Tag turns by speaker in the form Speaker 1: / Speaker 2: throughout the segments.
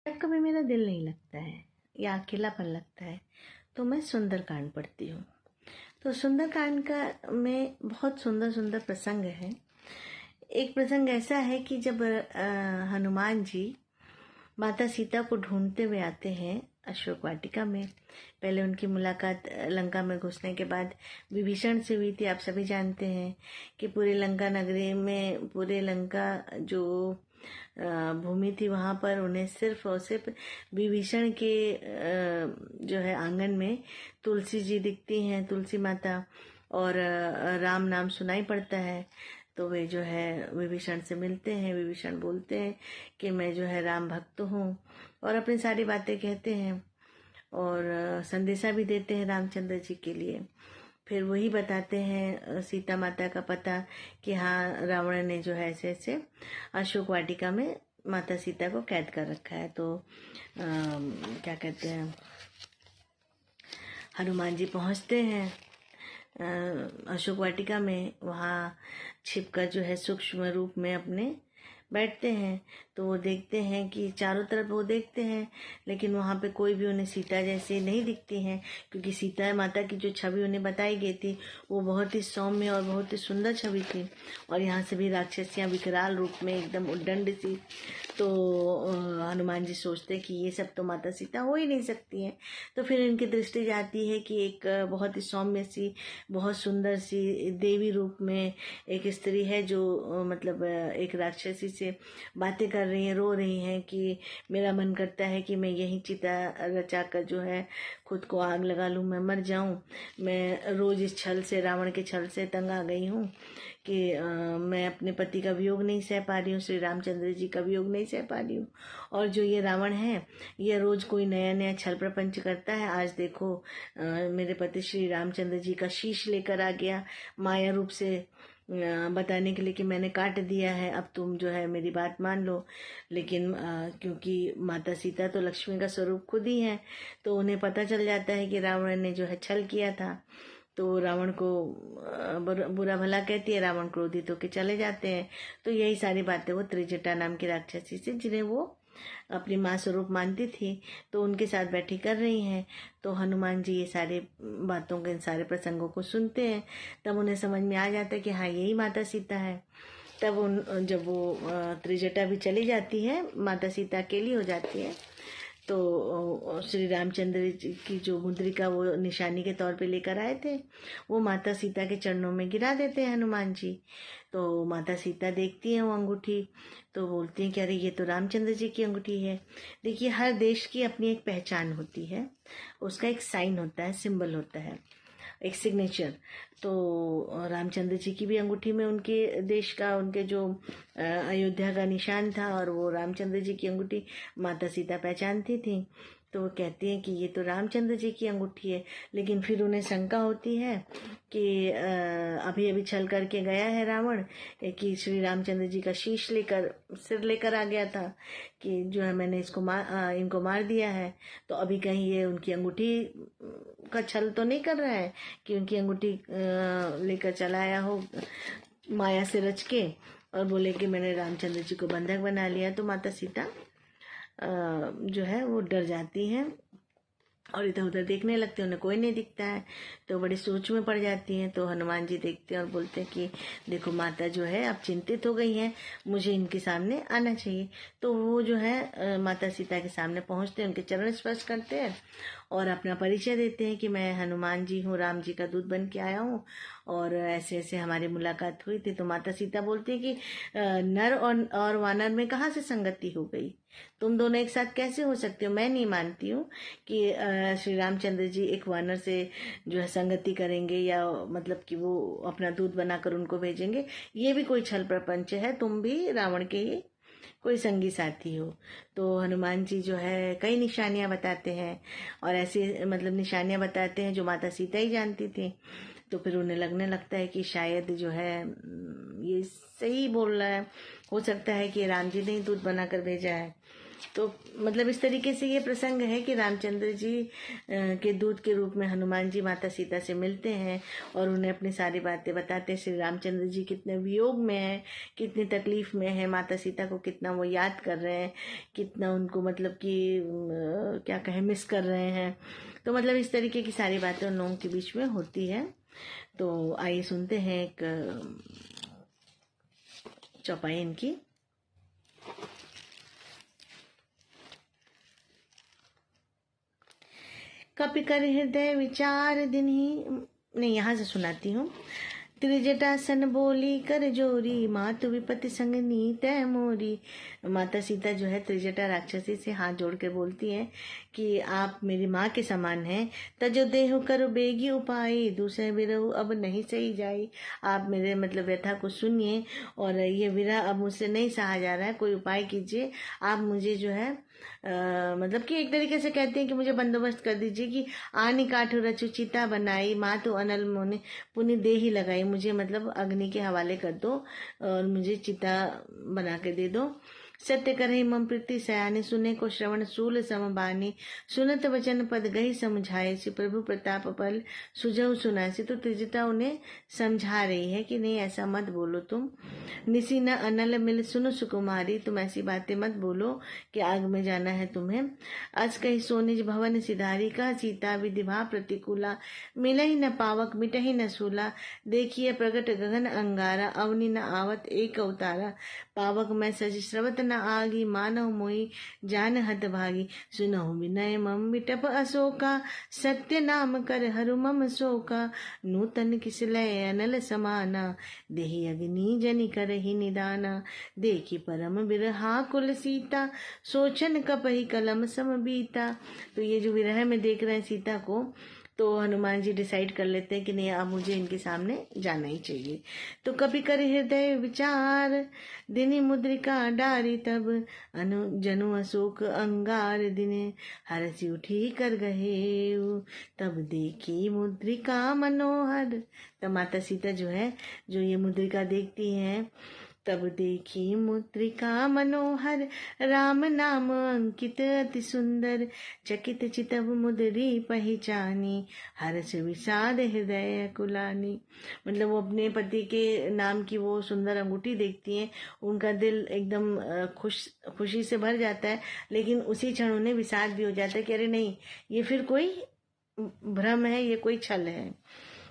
Speaker 1: जब कभी मेरा दिल नहीं लगता है या अकेलापन लगता है तो मैं सुंदरकांड पढ़ती हूँ। तो सुंदरकांड का में बहुत सुंदर सुंदर प्रसंग है। एक प्रसंग ऐसा है कि जब हनुमान जी माता सीता को ढूंढते हुए आते हैं अशोक वाटिका में। पहले उनकी मुलाकात लंका में घुसने के बाद विभीषण से हुई थी। आप सभी जानते हैं कि पूरे लंका नगरी में, पूरे लंका जो भूमि थी वहाँ पर उन्हें सिर्फ और सिर्फ विभीषण के जो है आंगन में तुलसी जी दिखती हैं, तुलसी माता, और राम नाम सुनाई पड़ता है। तो वे जो है विभीषण से मिलते हैं। विभीषण बोलते हैं कि मैं जो है राम भक्त हूँ, और अपनी सारी बातें कहते हैं और संदेशा भी देते हैं रामचंद्र जी के लिए। फिर वही बताते हैं सीता माता का पता कि हाँ, रावण ने जो है ऐसे ऐसे अशोक वाटिका में माता सीता को कैद कर रखा है। तो क्या कहते हैं, हनुमान जी पहुँचते हैं अशोक वाटिका में। वहाँ छिपकर जो है सूक्ष्म रूप में अपने बैठते हैं। तो वो देखते हैं कि चारों तरफ वो देखते हैं, लेकिन वहाँ पे कोई भी उन्हें सीता जैसी नहीं दिखती हैं, क्योंकि सीता माता की जो छवि उन्हें बताई गई थी वो बहुत ही सौम्य और बहुत ही सुंदर छवि थी, और यहाँ से भी राक्षसियाँ विकराल रूप में एकदम उद्दंड सी। तो हनुमान जी सोचते कि ये सब तो माता सीता हो ही नहीं सकती हैं। तो फिर इनकी दृष्टि जाती है कि एक बहुत ही सौम्य सी, बहुत सुंदर सी देवी रूप में एक स्त्री है जो मतलब एक राक्षसी से बातें कर रही हैं, रो रही हैं कि मेरा मन करता है कि मैं यही चिता रचा कर जो है खुद को आग लगा लूँ, मैं मर जाऊँ। मैं रोज इस छल से, रावण के छल से तंग आ गई हूँ कि मैं अपने पति का वियोग नहीं सह पा रही हूँ, श्री रामचंद्र जी का वियोग नहीं सह पा रही हूँ। और जो ये रावण है ये रोज कोई नया नया छल प्रपंच करता है। आज देखो मेरे पति श्री रामचंद्र जी का शीश लेकर आ गया माया रूप से, बताने के लिए कि मैंने काट दिया है, अब तुम जो है मेरी बात मान लो। लेकिन क्योंकि माता सीता तो लक्ष्मी का स्वरूप खुद ही है, तो उन्हें पता चल जाता है कि रावण ने जो है छल किया था। तो रावण को बुरा भला कहती है, रावण क्रोधित होकर चले जाते हैं। तो यही सारी बातें वो त्रिजटा नाम की राक्षसी से, जिन्हें वो अपनी माँ स्वरूप मानती थी, तो उनके साथ बैठी कर रही हैं। तो हनुमान जी ये सारे बातों के, इन सारे प्रसंगों को सुनते हैं। तब उन्हें समझ में आ जाता है कि हाँ, यही माता सीता है। तब जब वो त्रिजटा भी चली जाती है, माता सीता अकेली हो जाती है, तो श्री रामचंद्र जी की जो मुद्रिका वो निशानी के तौर पे लेकर आए थे, वो माता सीता के चरणों में गिरा देते हैं हनुमान जी। तो माता सीता देखती हैं वो अंगूठी, तो बोलती हैं कि अरे ये तो रामचंद्र जी की अंगूठी है। देखिए, हर देश की अपनी एक पहचान होती है, उसका एक साइन होता है, सिंबल होता है, एक सिग्नेचर। तो रामचंद्र जी की भी अंगूठी में उनके देश का, उनके जो अयोध्या का निशान था, और वो रामचंद्र जी की अंगूठी माता सीता पहचानती थी। तो वो कहती हैं कि ये तो रामचंद्र जी की अंगूठी है। लेकिन फिर उन्हें शंका होती है कि अभी अभी छल करके गया है रावण कि श्री रामचंद्र जी का शीश लेकर, सिर लेकर आ गया था कि जो है मैंने इनको मार दिया है। तो अभी कहीं ये उनकी अंगूठी का छल तो नहीं कर रहा है कि उनकी अंगूठी लेकर चला आया हो माया से रच के, और बोले कि मैंने रामचंद्र जी को बंधक बना लिया। तो माता सीता जो है वो डर जाती हैं और इधर उधर देखने लगते हैं, उन्हें कोई नहीं दिखता है। तो बड़ी सोच में पड़ जाती हैं। तो हनुमान जी देखते हैं और बोलते हैं कि देखो, माता जो है अब चिंतित हो गई हैं, मुझे इनके सामने आना चाहिए। तो वो जो है माता सीता के सामने पहुंचते हैं, उनके चरण स्पर्श करते हैं और अपना परिचय देते हैं कि मैं हनुमान जी हूँ, राम जी का दूत बन के आया हूँ, और ऐसे ऐसे हमारी मुलाकात हुई थी। तो माता सीता बोलती है कि नर और वानर में कहाँ से संगति हो गई, तुम दोनों एक साथ कैसे हो सकते हो। मैं नहीं मानती हूँ कि श्री रामचंद्र जी एक वानर से जो है संगति करेंगे, या मतलब कि वो अपना दूत बनाकर उनको भेजेंगे। ये भी कोई छल प्रपंच है, तुम भी रावण के ही कोई संगी साथी हो। तो हनुमान जी जो है कई निशानियां बताते हैं, और ऐसी मतलब निशानियां बताते हैं जो माता सीता ही जानती थी। तो फिर उन्हें लगने लगता है कि शायद जो है ये सही बोल रहा है, हो सकता है कि राम जी ने ही दूत बनाकर भेजा है। तो मतलब इस तरीके से ये प्रसंग है कि रामचंद्र जी के दूत के रूप में हनुमान जी माता सीता से मिलते हैं और उन्हें अपनी सारी बातें बताते हैं। श्री रामचंद्र जी कितने वियोग में है, कितनी तकलीफ में है, माता सीता को कितना वो याद कर रहे हैं, कितना उनको मतलब कि क्या कहें मिस कर रहे हैं। तो मतलब इस तरीके की सारी बातें उन लोगों के बीच में होती है। तो आइए सुनते हैं एक चौपाई इनकी। कपि कर हृदय विचार दिन ही, नहीं यहाँ से सुनाती हूँ। त्रिजटासन बोली कर जोरी, मातु विपत्ति संगनी तय मोरी। माता सीता जो है त्रिजटा राक्षसी से हाथ जोड़ कर बोलती है कि आप मेरी माँ के समान हैं। तजो देहु करो बेगी उपाय, दूसरे विरहु अब नहीं सही जाई। आप मेरे मतलब व्यथा को सुनिए और ये विरह अब मुझसे नहीं सहा जा रहा है, कोई उपाय कीजिए। आप मुझे जो है मतलब कि एक तरीके से कहते हैं कि मुझे बंदोबस्त कर दीजिए कि आनी काठू रचु चिता बनाई, मातु अनल मोने पुनि देही लगाई। मुझे मतलब अग्नि के हवाले कर दो और मुझे चिता बना के दे दो। सत्य करहि मम प्रीति सयानी, सुने को श्रवण सूल समबानी। सुनत वचन पद गही समझाए, श्री प्रभु प्रताप पल सुझऊ सुनासी। तो त्रिजटा उन्हें समझा रही है कि नहीं ऐसा मत बोलो तुम। निसी न अनल मिल सुनो सुकुमारी, तुम ऐसी बातें मत बोलो कि आग में जाना है तुम्हें। अज कही सोनिज भवन सिधारी, का सीता विधिभा प्रतिकूला। मिलहि न पावक मिटहि न सूला, देखिए प्रगट गगन अंगारा। अवनि न आवत एक अवतारा, पावक में सज श्रवत न आगी। मानव मोहि जान हत भागी, सुनहु विनय मम विटप अशोका। सत्य नाम कर हरु मम शोका, नूतन किस लय अनल समाना। देहि अग्नि जनि करहि निदाना, देखी परम बिरहा कुल सीता। सोचन कपहि कलम सम बीता। तो ये जो विरह में देख रहे हैं सीता को, तो हनुमान जी डिसाइड कर लेते हैं कि नहीं अब मुझे इनके सामने जाना ही चाहिए। तो कभी कर हृदय विचार, दिनी मुद्रिका डारी। तब जनु अशोक अंगार, दिने हरसी उठी कर गहे। तब देखी मुद्रिका मनोहर। तब माता सीता जो है जो ये मुद्रिका देखती हैं, तब देखी मुद्रिका मनोहर। राम नाम अंकित अति सुंदर, चकित चितव मुद्री पहचानी। हर्ष विषाद हृदय कुलानी। मतलब वो अपने पति के नाम की वो सुंदर अंगूठी देखती हैं, उनका दिल एकदम खुशी से भर जाता है। लेकिन उसी क्षण उन्हें विषाद भी हो जाता है कि अरे नहीं, ये फिर कोई भ्रम है, ये कोई छल है।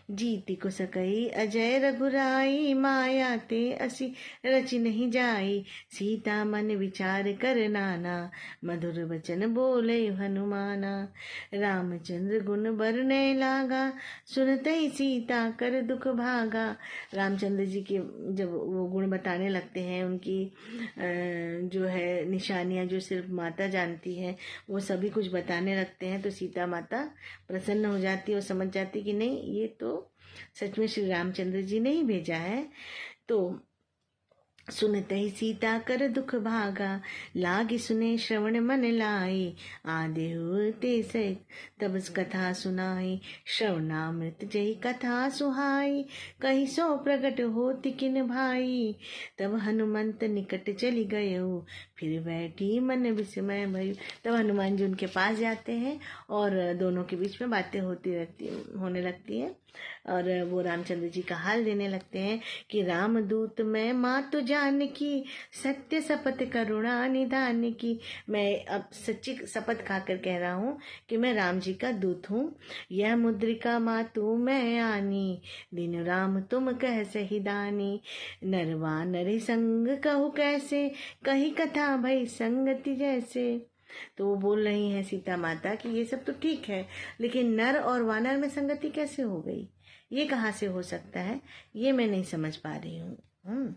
Speaker 1: जीति को सकई अजय रघुराई, माया ते असी रचि नहीं जाई। सीता मन विचार कर नाना, मधुर वचन बोले हनुमाना। रामचंद्र गुण बरने लागा, सुनते ही सीता कर दुख भागा। रामचंद्र जी के जब वो गुण बताने लगते हैं, उनकी जो है निशानियां जो सिर्फ माता जानती है, वो सभी कुछ बताने लगते हैं, तो सीता माता प्रसन्न हो जाती है और समझ जाती कि नहीं ये तो सच में श्री रामचंद्र जी ने ही भेजा है। तो सुनते ही सीता कर दुख भागा, लागी सुने श्रवण मन लाई। आदि होते से तब कथा सुनाई, श्रवणामृत जही कथा सुहाई। कही सो प्रकट होति किन भाई, तब हनुमंत निकट चली गयो। फिर बैठी मन विस्मय भयु। तब हनुमान जी उनके पास जाते हैं और दोनों के बीच में बातें होने लगती हैं और वो रामचंद्र जी का हाल देने लगते हैं कि रामदूत मैं मातु जान की, सत्य शपथ करुणा निधान की। मैं अब सच्ची शपथ खाकर कह रहा हूँ कि मैं राम जी का दूत हूँ। यह मुद्रिका मातु मैं आनी, दिन राम तुम कह सही दानी। नरवा नरि संग कहु कैसे, कही कथा भई संगति जैसे। तो वो बोल रही हैं सीता माता कि ये सब तो ठीक है, लेकिन नर और वानर में संगति कैसे हो गई, ये कहाँ से हो सकता है, ये मैं नहीं समझ पा रही हूँ।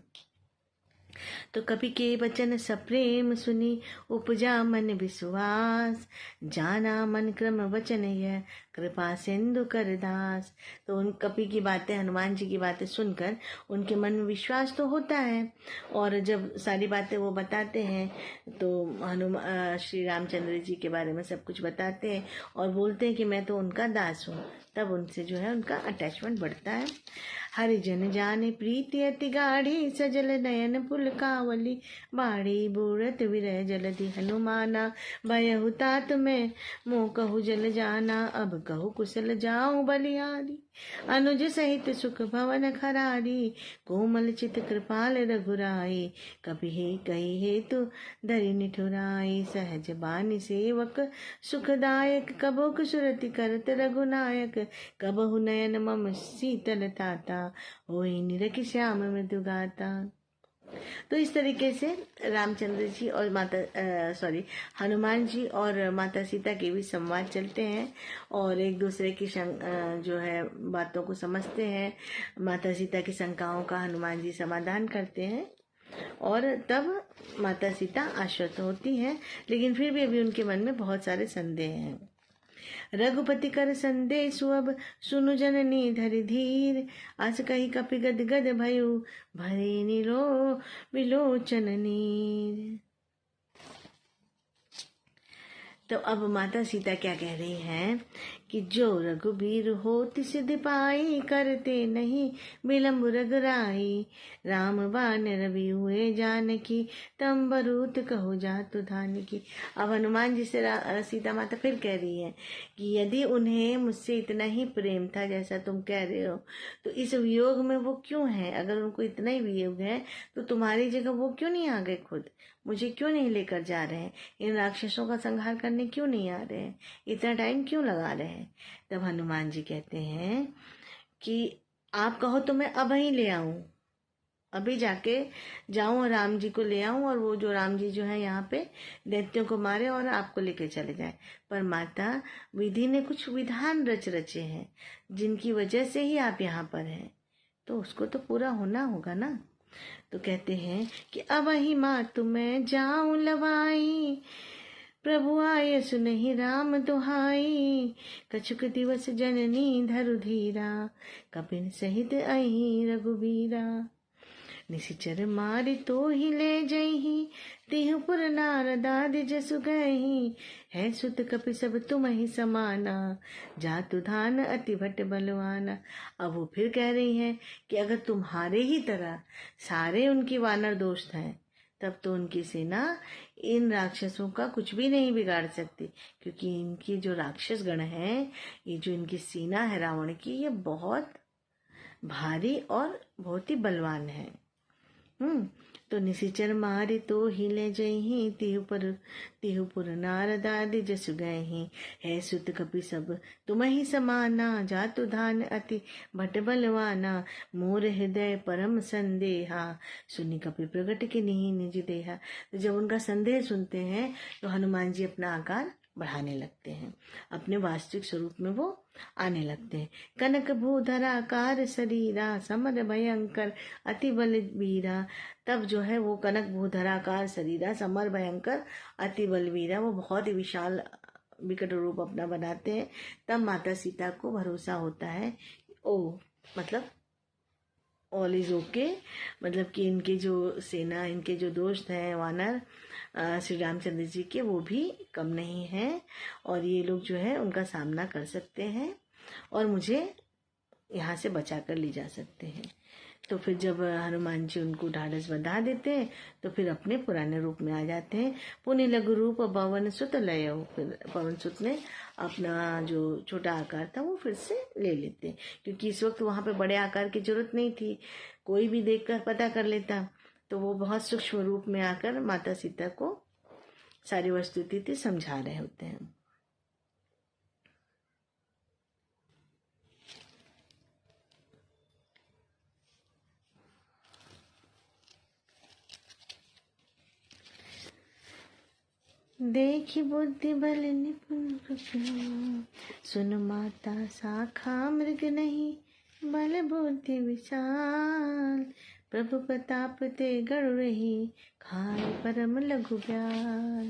Speaker 1: तो कपि के वचन सप्रेम सुनी, उपजा मन विश्वास। जाना मन क्रम वचन यह, कृपा सिंधु कर दास। तो उन कपि की बातें, हनुमान जी की बातें सुनकर उनके मन में विश्वास तो होता है, और जब सारी बातें वो बताते हैं तो श्री रामचंद्र जी के बारे में सब कुछ बताते हैं और बोलते हैं कि मैं तो उनका दास हूँ। तब उनसे जो है उनका अटैचमेंट बढ़ता है। हरिजन जाने प्रीति अति गाढ़ी, सजल नयन पुल कावली बाड़ी। बूढ़त विरह जलधि हनुमाना, भयहु तात में मोह कहु जल जाना। अब कहु कुशल जाऊं बलिहारी, अनुज सहित सुख भवन खरारी। कोमल चित कृपाल रघुराई, कभी कही हेतु धरि निठुराई। सहज बानी सेवक सुखदायक, कबहुक सुरति करत रघुनायक। कबहु नयन मम शीतल ताता, होई निरखि श्याम मृदु गाता। तो इस तरीके से रामचंद्र जी और हनुमान जी और माता सीता के भी संवाद चलते हैं और एक दूसरे की जो है बातों को समझते हैं। माता सीता की शंकाओं का हनुमान जी समाधान करते हैं और तब माता सीता आश्वस्त होती हैं, लेकिन फिर भी अभी उनके मन में बहुत सारे संदेह हैं। रघुपति कर संदेशु अब, सुनु जननी धरि धीर। अस कही कपि गद गद भयो, भरे निरो विलोचन नीर। तो अब माता सीता क्या कह रही हैं कि जो रघुबीर हो तिस पाई, करते नहीं विलम्ब रघुराई। राम बाण रवि हुए जानकी, तम बरूत कहो जातु धानकी। अब हनुमान जी से सीता माता फिर कह रही है कि यदि उन्हें मुझसे इतना ही प्रेम था जैसा तुम कह रहे हो, तो इस वियोग में वो क्यों है? अगर उनको इतना ही वियोग है तो तुम्हारी जगह वो क्यों नहीं आ गए? खुद मुझे क्यों नहीं लेकर जा रहे हैं? इन राक्षसों का संहार करने क्यों नहीं आ रहे हैं? इतना टाइम क्यों लगा रहे हैं? तब हनुमान जी कहते हैं कि आप कहो तो मैं अब ही ले आऊं, अभी जाके जाऊं और राम जी को ले आऊं, और वो जो राम जी जो है यहाँ पे दैत्यों को मारे और आपको लेके चले जाए। पर माता, विधि ने कुछ विधान रचे हैं जिनकी वजह से ही आप यहाँ पर हैं, तो उसको तो पूरा होना होगा ना। तो कहते हैं कि अब ही माँ तुम्हें जाऊं लवाई, प्रभु आये सुनहि राम दुहाई। कछुक दिवस जननी धरु धीरा, कपिन सहित अहि रघुबीरा। निशिचर मारि तो ही ले जही, तिहुपुर नारदादि जसु गही। है सुत कपि सब तुम ही समाना, जातु धान अति भट बलवाना। अब वो फिर कह रही हैं कि अगर तुम्हारे ही तरह सारे उनकी वानर दोस्त हैं, तब तो उनकी सेना इन राक्षसों का कुछ भी नहीं बिगाड़ सकती, क्योंकि इनकी जो राक्षस गण हैं, ये जो इनकी सेना है रावण की, ये बहुत भारी और बहुत ही बलवान है। तो निशिचर मारे तो हिले जही, तिहुपुर नारदादि जसु गही। है सुत कपि सब तुम ही समाना, जातु धान अति भट बलवाना। मोर हृदय परम संदेहा, सुनि कपि प्रगट के नहीं निज देहा। तो जब उनका संदेह सुनते हैं तो हनुमान जी अपना आकार बढ़ाने लगते हैं, अपने वास्तविक स्वरूप में वो आने लगते हैं। कनक भूधराकार शरीरा, समर भयंकर अति बलवीरा। तब जो है वो कनक भूधराकार शरीरा, समर भयंकर अति बलवीरा, वो बहुत ही विशाल विकट रूप अपना बनाते हैं। तब माता सीता को भरोसा होता है, ओ मतलब ऑल इज ओके, मतलब कि इनके जो सेना, इनके जो दोस्त हैं वानर श्री रामचंद्र जी के, वो भी कम नहीं हैं और ये लोग जो है उनका सामना कर सकते हैं और मुझे यहाँ से बचा कर ले जा सकते हैं। तो फिर जब हनुमान जी उनको ढाढ़स बंधा देते हैं तो फिर अपने पुराने रूप में आ जाते हैं। पुनि लघु रूप पवन सुत लय, फिर पवन सुत ने अपना जो छोटा आकार था वो फिर से ले लेते हैं, क्योंकि इस वक्त वहाँ पे बड़े आकार की जरूरत नहीं थी, कोई भी देखकर पता कर लेता। तो वो बहुत सूक्ष्म रूप में आकर माता सीता को सारी वस्तुस्थिति समझा रहे होते हैं। देखी बुद्धि बल निपुण, सुन माता शाखा मृग नहीं, बल बुद्धि विशाल। प्रभु प्रताप ते गढ़ रही, खाए परम लघु ब्याल।